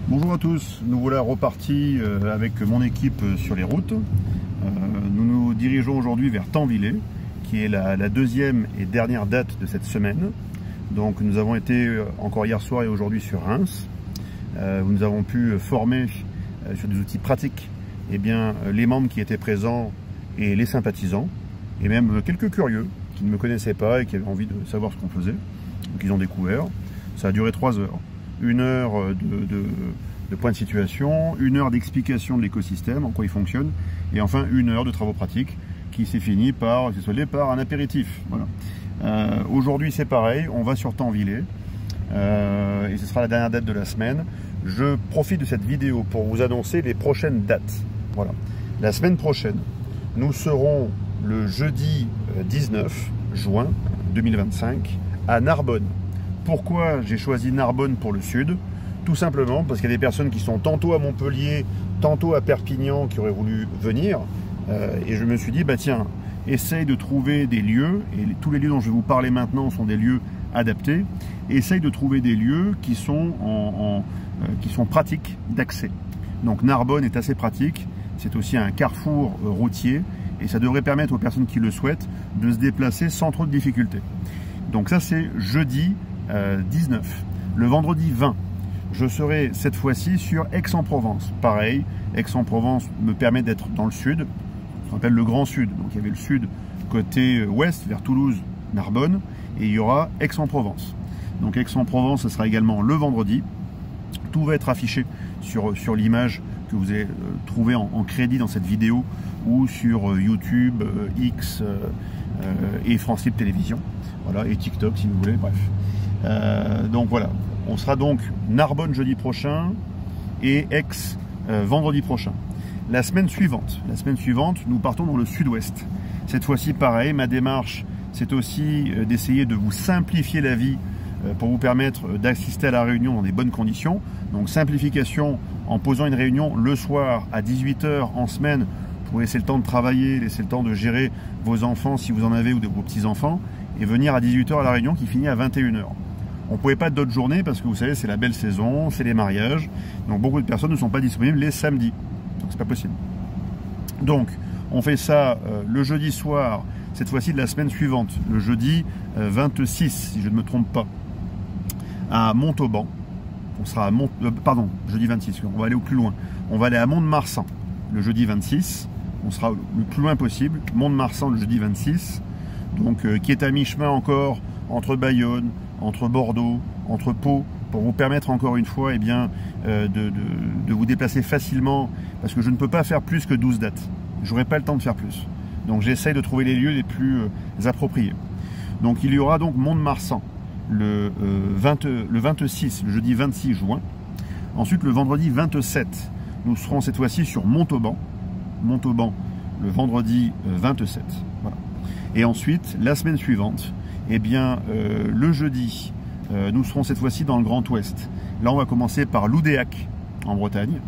Bonjour à tous, nous voilà repartis avec mon équipe sur les routes. Nous nous dirigeons aujourd'hui vers Tanvillers, qui est la deuxième et dernière date de cette semaine. Donc nous avons été encore hier soir et aujourd'hui sur Reims, où nous avons pu former sur des outils pratiques les membres qui étaient présents et les sympathisants, et même quelques curieux qui ne me connaissaient pas et qui avaient envie de savoir ce qu'on faisait. Donc ils ont découvert. Ça a duré 3 heures. 1 heure de point de situation, 1 heure d'explication de l'écosystème, en quoi il fonctionne, et enfin 1 heure de travaux pratiques qui s'est fini par un apéritif. Voilà. Aujourd'hui c'est pareil, on va sur Tanvillers, et ce sera la dernière date de la semaine. Je profite de cette vidéo pour vous annoncer les prochaines dates. Voilà. La semaine prochaine, nous serons le jeudi 19 juin 2025 à Narbonne. Pourquoi j'ai choisi Narbonne pour le sud? Tout simplement parce qu'il y a des personnes qui sont tantôt à Montpellier, tantôt à Perpignan qui auraient voulu venir. Et je me suis dit, bah tiens, essaye de trouver des lieux, et tous les lieux dont je vais vous parler maintenant sont des lieux adaptés. Essaye de trouver des lieux qui sont, qui sont pratiques d'accès. Donc Narbonne est assez pratique, c'est aussi un carrefour routier, et ça devrait permettre aux personnes qui le souhaitent de se déplacer sans trop de difficultés. Donc ça c'est jeudi 19. Le vendredi 20, je serai cette fois-ci sur Aix-en-Provence. Pareil, Aix-en-Provence me permet d'être dans le sud, ce qu'on appelle le Grand Sud. Donc il y avait le sud côté ouest, vers Toulouse, Narbonne, et il y aura Aix-en-Provence. Donc Aix-en-Provence, ce sera également le vendredi. Tout va être affiché sur l'image que vous avez trouvée en crédit dans cette vidéo, ou sur YouTube, X et France Libre Télévision. Voilà, et TikTok si vous voulez, bref. Donc voilà, on sera donc Narbonne jeudi prochain et Aix vendredi prochain. La semaine suivante, nous partons dans le sud-ouest. Cette fois-ci, pareil, ma démarche, c'est aussi d'essayer de vous simplifier la vie pour vous permettre d'assister à la réunion dans des bonnes conditions. Donc simplification en posant une réunion le soir à 18 h en semaine pour laisser le temps de travailler, laisser le temps de gérer vos enfants si vous en avez ou de vos petits-enfants, et venir à 18 h à la réunion qui finit à 21 h. On ne pouvait pas d'autres journées parce que vous savez, c'est la belle saison, c'est les mariages, donc beaucoup de personnes ne sont pas disponibles les samedis, donc c'est pas possible. Donc on fait ça le jeudi soir, cette fois-ci de la semaine suivante, le jeudi 26 si je ne me trompe pas, à Montauban. On sera à jeudi 26, on va aller au plus loin. On va aller à Mont-de-Marsan le jeudi 26, on sera le plus loin possible, Mont-de-Marsan le jeudi 26, donc qui est à mi-chemin encore entre Bayonne, entre Bordeaux, entre Pau, pour vous permettre encore une fois de vous déplacer facilement, parce que je ne peux pas faire plus que 12 dates. Je n'aurai pas le temps de faire plus. Donc j'essaye de trouver les lieux les plus appropriés. Donc il y aura donc Mont-de-Marsan le 26, le jeudi 26 juin. Ensuite le vendredi 27, nous serons cette fois-ci sur Montauban. Montauban le vendredi 27. Voilà. Et ensuite, la semaine suivante, le jeudi, nous serons cette fois-ci dans le Grand Ouest. Là, on va commencer par Loudéac, en Bretagne.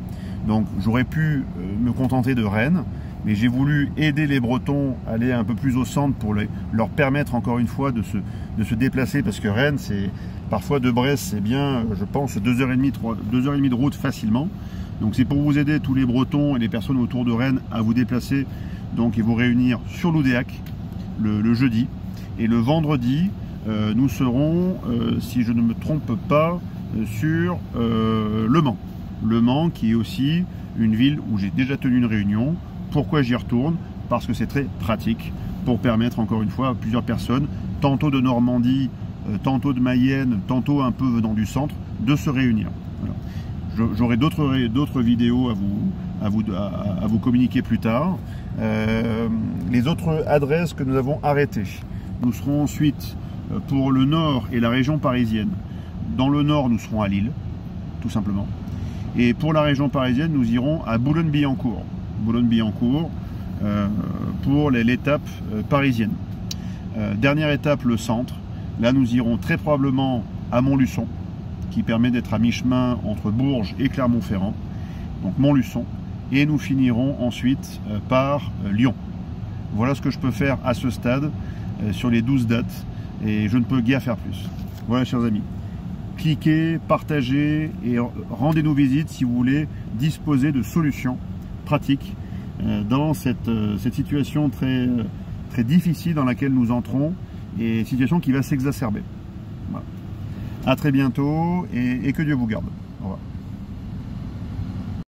Donc, j'aurais pu me contenter de Rennes, mais j'ai voulu aider les Bretons à aller un peu plus au centre pour leur permettre, encore une fois, de se déplacer, parce que Rennes, c'est parfois de Brest, c'est bien, je pense, 2h30 de route facilement. Donc, c'est pour vous aider, tous les Bretons et les personnes autour de Rennes, à vous déplacer donc, et vous réunir sur Loudéac le jeudi. Et le vendredi, nous serons, si je ne me trompe pas, sur Le Mans. Le Mans qui est aussi une ville où j'ai déjà tenu une réunion. Pourquoi j'y retourne? Parce que c'est très pratique pour permettre encore une fois à plusieurs personnes, tantôt de Normandie, tantôt de Mayenne, tantôt un peu venant du centre, de se réunir. Voilà. J'aurai d'autres vidéos à vous communiquer plus tard. Les autres adresses que nous avons arrêtées. Nous serons ensuite pour le nord et la région parisienne. Dans le nord, nous serons à Lille, tout simplement. Et pour la région parisienne, nous irons à Boulogne-Billancourt. Boulogne-Billancourt pour l'étape parisienne. Dernière étape, le centre. Là, nous irons très probablement à Montluçon, qui permet d'être à mi-chemin entre Bourges et Clermont-Ferrand. Donc Montluçon. Et nous finirons ensuite par Lyon. Voilà ce que je peux faire à ce stade sur les 12 dates. Et je ne peux guère faire plus. Voilà, chers amis. cliquez, partagez et rendez-nous visite si vous voulez disposer de solutions pratiques dans cette situation très difficile dans laquelle nous entrons, et situation qui va s'exacerber. Voilà. À très bientôt et que Dieu vous garde. Au revoir.